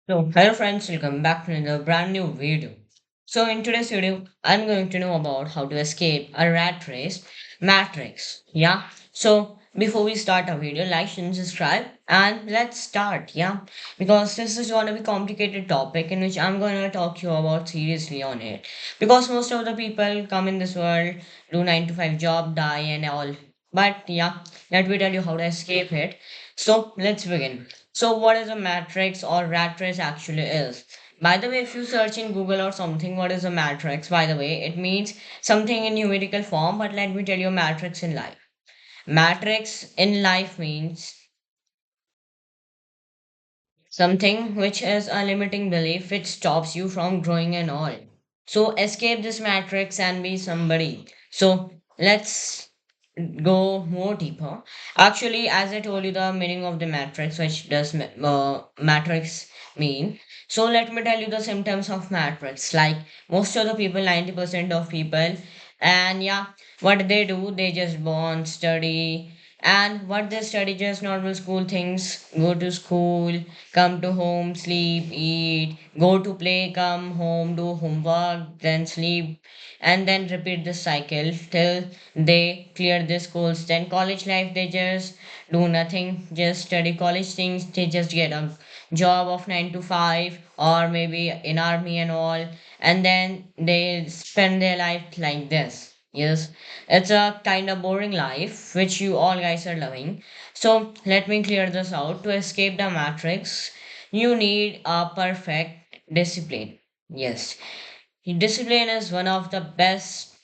So, hello friends, welcome back to another brand new video. So, in today's video, I'm going to know about how to escape a rat race matrix. Yeah. So, before we start our video, like and subscribe, and let's start. Yeah, because this is going to be complicated topic in which I'm going to talk to you about seriously on it. Because most of the people come in this world, do 9 to 5 job, die, and all. But yeah, let me tell you how to escape it. So, let's begin. So, what is a matrix or rat race actually is? By the way, if you search in Google or something, what is a matrix? By the way, it means something in numerical form, but let me tell you matrix in life. Matrix in life means something which is a limiting belief which stops you from growing and all. So, escape this matrix and be somebody. So, let's go more deeper. Actually, as I told you, the meaning of the matrix, which does matrix mean. So let me tell you the symptoms of matrix. Like most of the people, 90% of people, and yeah, what they do, they just born, study, and what they study just normal school things. Go to school, come to home, sleep, eat, go to play, come home, do homework, then sleep, and then repeat this cycle till they clear their schools. Then college life, they just do nothing, just study college things. They just get a job of 9 to 5 or maybe in army and all, and then they spend their life like this. Yes, it's a kind of boring life which you all guys are loving. So let me clear this out. To escape the matrix, you need a perfect discipline. Yes, discipline is one of the best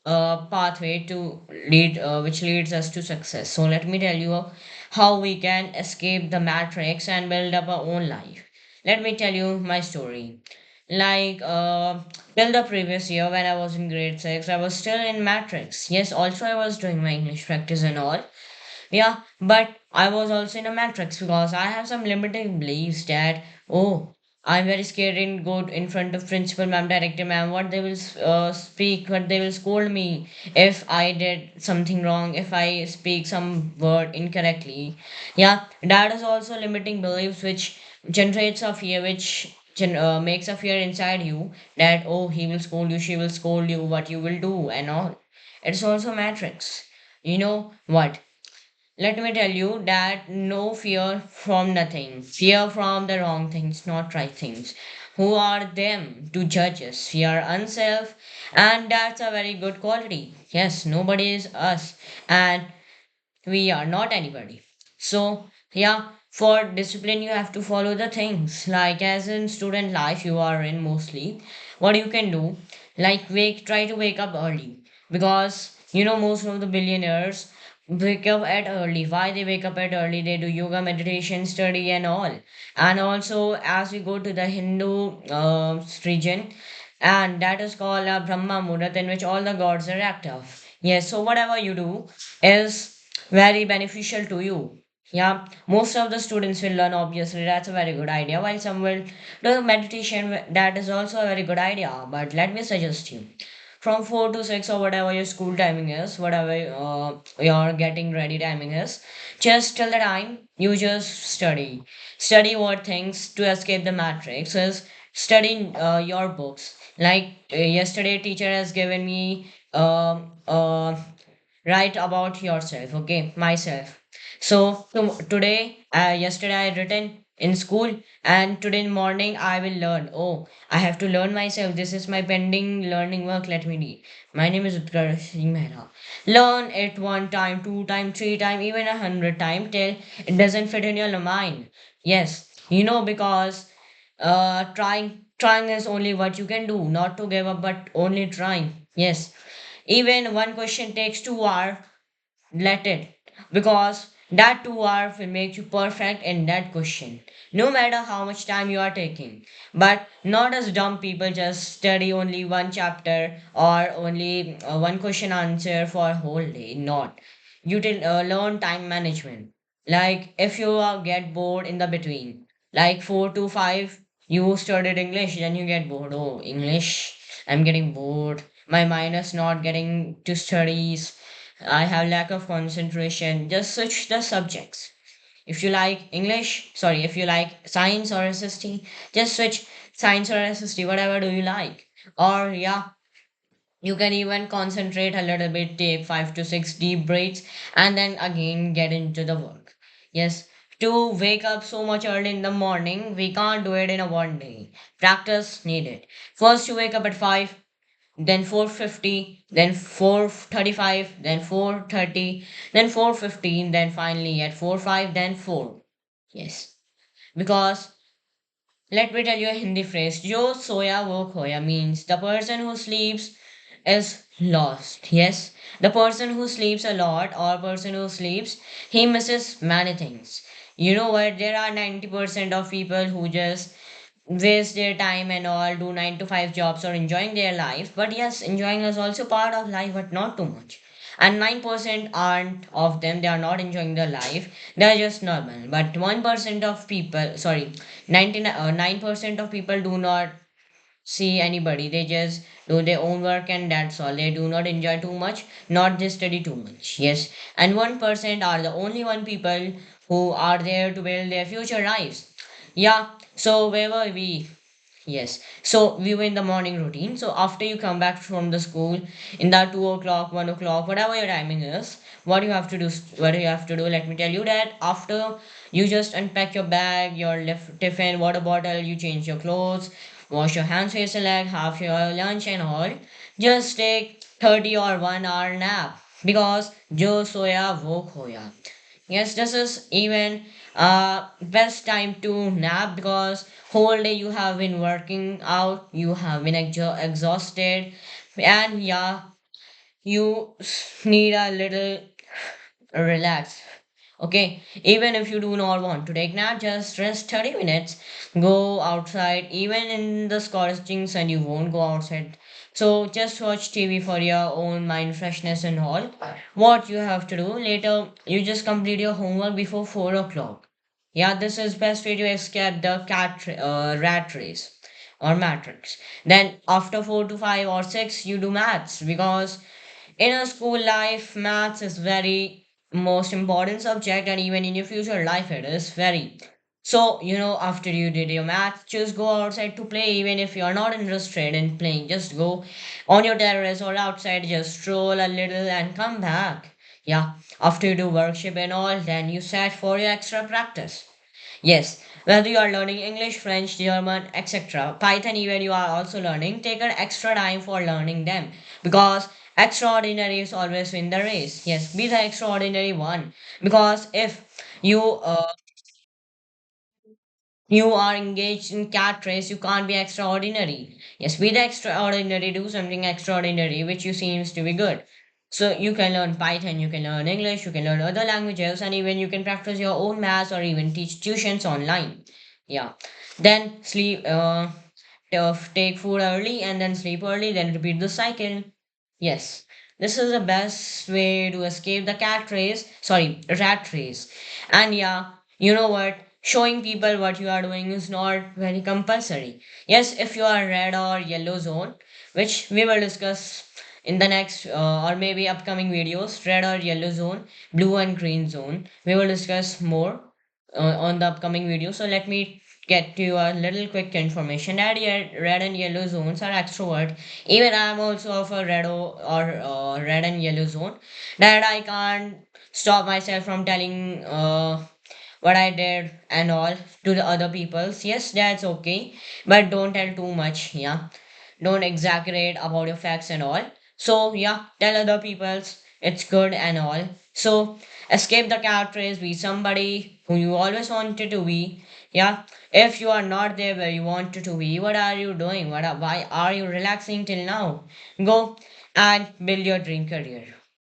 pathway to lead which leads us to success. So let me tell you how we can escape the matrix and build up our own life. Let me tell you my story. Like till the previous year when I was in grade 6, I was still in matrix. Yes, also I was doing my English practice and all. Yeah, but I was also in a matrix because I have some limiting beliefs that, oh, I'm very scared in go in front of principal ma'am, director ma'am, what they will speak, what they will scold me if I did something wrong, if I speak some word incorrectly. Yeah, that is also limiting beliefs which generates a fear, which makes a fear inside you that, oh, he will scold you, she will scold you, what you will do, and all. It's also matrix. You know what? Let me tell you that no fear from nothing, fear from the wrong things, not right things. Who are them to judge us? Fear unself, and that's a very good quality. Yes, nobody is us, and we are not anybody. So, yeah, for discipline, you have to follow the things like as in student life you are in mostly. What you can do, like try to wake up early because most of the billionaires wake up at early. Why they wake up at early? They do yoga, meditation, study, and all. And also, as we go to the Hindu region, and that is called a Brahma Muhurat, in which all the gods are active. Yes, so whatever you do is very beneficial to you. Yeah, most of the students will learn, obviously, that's a very good idea. While some will do meditation, that is also a very good idea. But let me suggest you from 4 to 6 or whatever your school timing is, whatever your getting ready timing is, just till the time you just study. Study what things to escape the matrix is studying your books. Like yesterday, teacher has given me write about yourself, okay, myself. So today, yesterday I written in school, and today in morning I will learn. Oh, I have to learn myself. This is my pending learning work. Let me read. My name is Utkarsh Singh Mehra. Learn it one time, two time, three time, even 100 time till it doesn't fit in your mind. Yes, because trying is only what you can do. Not to give up, but only trying. Yes, even one question takes 2 hours, let it. Because that 2 hours will make you perfect in that question. No matter how much time you are taking. But not as dumb people just study only one chapter or only one question answer for a whole day. Not. You will learn time management. Like if you get bored in the between, like 4 to 5, you studied English, then you get bored. Oh, English, I'm getting bored. My mind is not getting to studies. I have lack of concentration. Just switch the subjects. If you like English, sorry, if you like science or SST, just switch science or SST, whatever do you like. Or yeah, you can even concentrate a little bit, take 5 to 6 deep breaths, and then again get into the work. Yes, to wake up so much early in the morning, we can't do it in a one day. Practice needed. First, you wake up at 5, then 4:50, then 4:35, then 4:30, then 4:15, then finally at 4:05, then 4. Yes, because let me tell you a Hindi phrase. Jo soya wo khoya means the person who sleeps is lost. Yes, the person who sleeps a lot or person who sleeps, he misses many things. You know what? There are 90% of people who just waste their time and all, do 9 to 5 jobs or enjoying their life. But yes, enjoying is also part of life, but not too much. And 9% aren't of them, they are not enjoying their life, they are just normal. But 1% of people, sorry, 9% of people do not see anybody, they just do their own work and that's all. They do not enjoy too much, not just study too much. Yes, and 1% are the only one people who are there to build their future lives. Yeah, so where were we? Yes. So we were in the morning routine. So after you come back from the school in that 2 o'clock, 1 o'clock, whatever your timing is, what you have to do, what you have to do, let me tell you that after you just unpack your bag, your left tiffin, water bottle, you change your clothes, wash your hands, face and leg, have your lunch and all, just take 30 or 1 hour nap because jo soya wo khoya. Yes, this is even best time to nap because whole day you have been working out, you have been exhausted, and yeah, you need a little relax. Okay, even if you do not want to take nap, just rest 30 minutes. Go outside, even in the scorching sun, you won't go outside. So just watch TV for your own mind freshness and all. What you have to do later, you just complete your homework before 4 o'clock. Yeah, this is best way to escape the rat race or matrix. Then after 4 to 5 or 6, you do maths because in a school life, maths is very most important subject, and even in your future life, it is very. So, after you did your math, just go outside to play, even if you're not interested in playing. Just go on your terrace or outside, just stroll a little and come back. Yeah, after you do worship and all, then you set for your extra practice. Yes, whether you are learning English, French, German, etc., Python, even you are also learning, take an extra time for learning them because extraordinary is always win the race. Yes, be the extraordinary one because if you you are engaged in cat race, you can't be extraordinary. Yes, be the extraordinary, do something extraordinary which you seems to be good. So you can learn Python, you can learn English, you can learn other languages, and even you can practice your own maths or even teach tuitions online. Yeah. Then take food early and then sleep early, then repeat the cycle. Yes. This is the best way to escape the rat race. And yeah, you know what? Showing people what you are doing is not very compulsory. Yes, if you are red or yellow zone, which we will discuss in the next or maybe upcoming videos, red or yellow zone, blue and green zone, we will discuss more on the upcoming video. So let me get to you a little quick information that red and yellow zones are extrovert. Even I am also of a red and yellow zone that I can't stop myself from telling what I did and all to the other peoples. Yes, that's okay, but don't tell too much. Yeah, don't exaggerate about your facts and all. So yeah, tell other peoples it's good and all. So escape the cat race, be somebody who you always wanted to be. Yeah, if you are not there where you wanted to be, what are you doing? Why are you relaxing till now? Go and build your dream career.